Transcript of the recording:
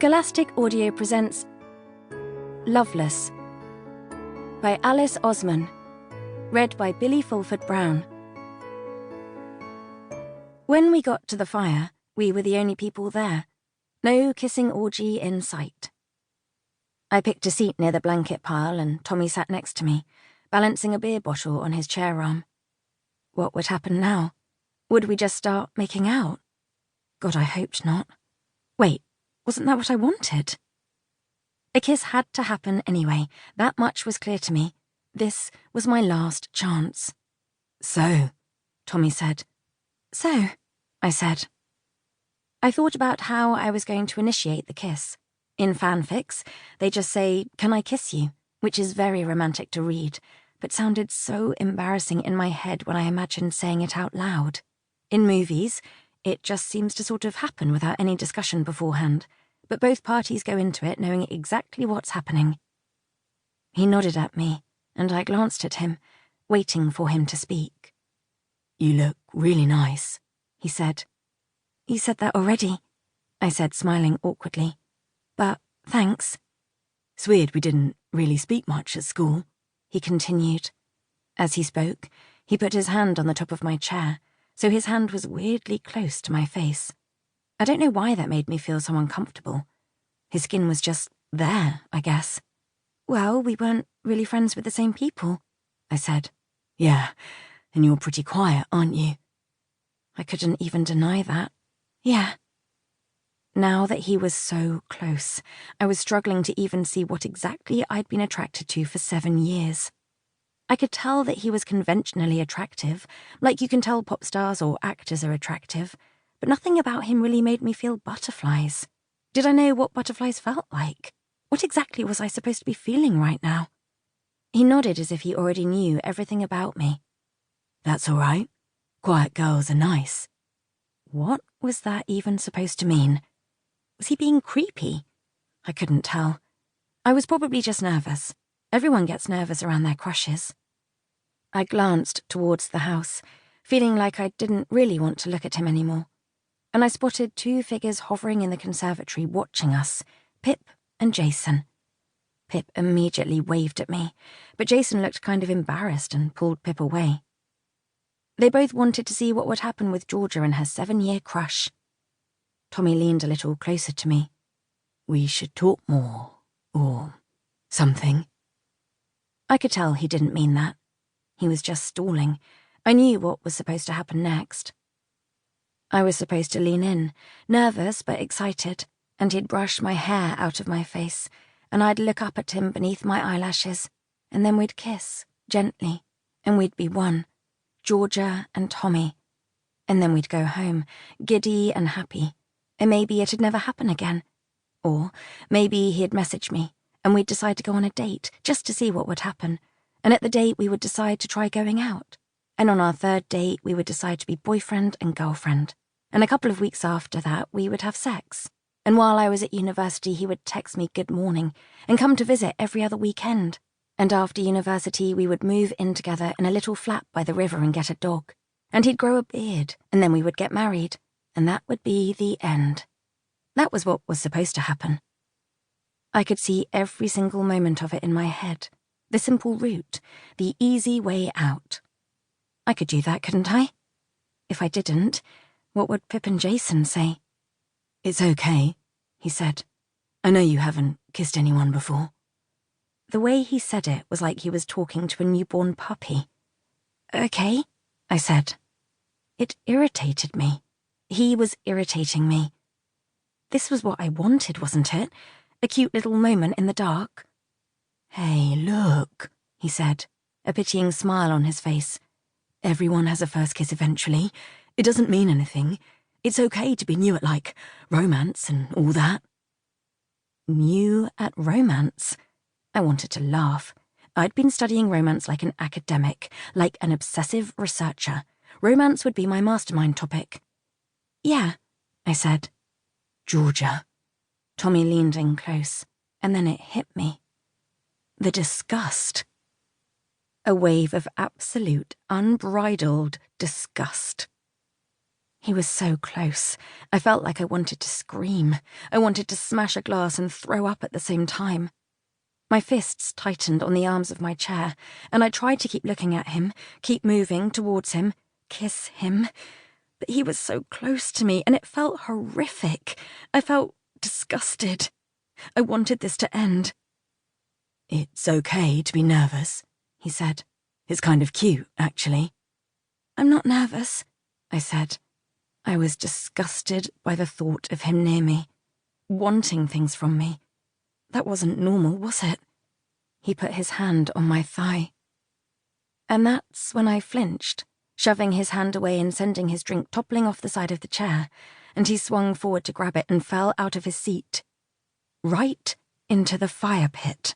Scholastic Audio presents Loveless by Alice Oseman, read by Billy Fulford Brown. When we got to the fire, we were the only people there. No kissing orgy in sight. I picked a seat near the blanket pile and Tommy sat next to me, balancing a beer bottle on his chair arm. What would happen now? Would we just start making out? God, I hoped not. Wait, wasn't that what I wanted? A kiss had to happen anyway. That much was clear to me. This was my last chance. So, Tommy said. So, I said. I thought about how I was going to initiate the kiss. In fanfics, they just say, "Can I kiss you?" which is very romantic to read, but sounded so embarrassing in my head when I imagined saying it out loud. In movies, it just seems to sort of happen without any discussion beforehand, but both parties go into it knowing exactly what's happening. He nodded at me, and I glanced at him, waiting for him to speak. "You look really nice," he said. "You said that already," I said, smiling awkwardly. "But thanks." "It's weird we didn't really speak much at school," he continued. As he spoke, he put his hand on the top of my chair, so his hand was weirdly close to my face. I don't know why that made me feel so uncomfortable. His skin was just there, I guess. "Well, we weren't really friends with the same people," I said. "Yeah, and you're pretty quiet, aren't you?" I couldn't even deny that. "Yeah." Now that he was so close, I was struggling to even see what exactly I'd been attracted to for 7 years. I could tell that he was conventionally attractive, like you can tell pop stars or actors are attractive, but nothing about him really made me feel butterflies. Did I know what butterflies felt like? What exactly was I supposed to be feeling right now? He nodded as if he already knew everything about me. "That's all right. Quiet girls are nice." What was that even supposed to mean? Was he being creepy? I couldn't tell. I was probably just nervous. Everyone gets nervous around their crushes. I glanced towards the house, feeling like I didn't really want to look at him anymore, and I spotted 2 figures hovering in the conservatory watching us, Pip and Jason. Pip immediately waved at me, but Jason looked kind of embarrassed and pulled Pip away. They both wanted to see what would happen with Georgia and her 7-year crush. Tommy leaned a little closer to me. "We should talk more, or something." I could tell he didn't mean that. He was just stalling. I knew what was supposed to happen next. I was supposed to lean in, nervous but excited, and he'd brush my hair out of my face, and I'd look up at him beneath my eyelashes, and then we'd kiss, gently, and we'd be one, Georgia and Tommy. And then we'd go home, giddy and happy, and maybe it'd never happen again. Or maybe he'd message me, and we'd decide to go on a date, just to see what would happen, and at the date we would decide to try going out. And on our 3rd date, we would decide to be boyfriend and girlfriend. And a couple of weeks after that, we would have sex. And while I was at university, he would text me good morning and come to visit every other weekend. And after university, we would move in together in a little flat by the river and get a dog. And he'd grow a beard, and then we would get married. And that would be the end. That was what was supposed to happen. I could see every single moment of it in my head. The simple route, the easy way out. I could do that, couldn't I? If I didn't, what would Pip and Jason say? "It's okay," he said. "I know you haven't kissed anyone before." The way he said it was like he was talking to a newborn puppy. "Okay," I said. It irritated me. He was irritating me. This was what I wanted, wasn't it? A cute little moment in the dark. "Hey, look," he said, a pitying smile on his face. "Everyone has a first kiss eventually. It doesn't mean anything. It's okay to be new at, like, romance and all that." New at romance? I wanted to laugh. I'd been studying romance like an academic, like an obsessive researcher. Romance would be my mastermind topic. "Yeah," I said. "Georgia." Tommy leaned in close, and then it hit me. The disgust. A wave of absolute, unbridled disgust. He was so close. I felt like I wanted to scream. I wanted to smash a glass and throw up at the same time. My fists tightened on the arms of my chair, and I tried to keep looking at him, keep moving towards him, kiss him. But he was so close to me, and it felt horrific. I felt disgusted. I wanted this to end. "It's okay to be nervous," he said. "It's kind of cute, actually." "I'm not nervous," I said. I was disgusted by the thought of him near me, wanting things from me. That wasn't normal, was it? He put his hand on my thigh. And that's when I flinched, shoving his hand away and sending his drink toppling off the side of the chair, and he swung forward to grab it and fell out of his seat, right into the fire pit.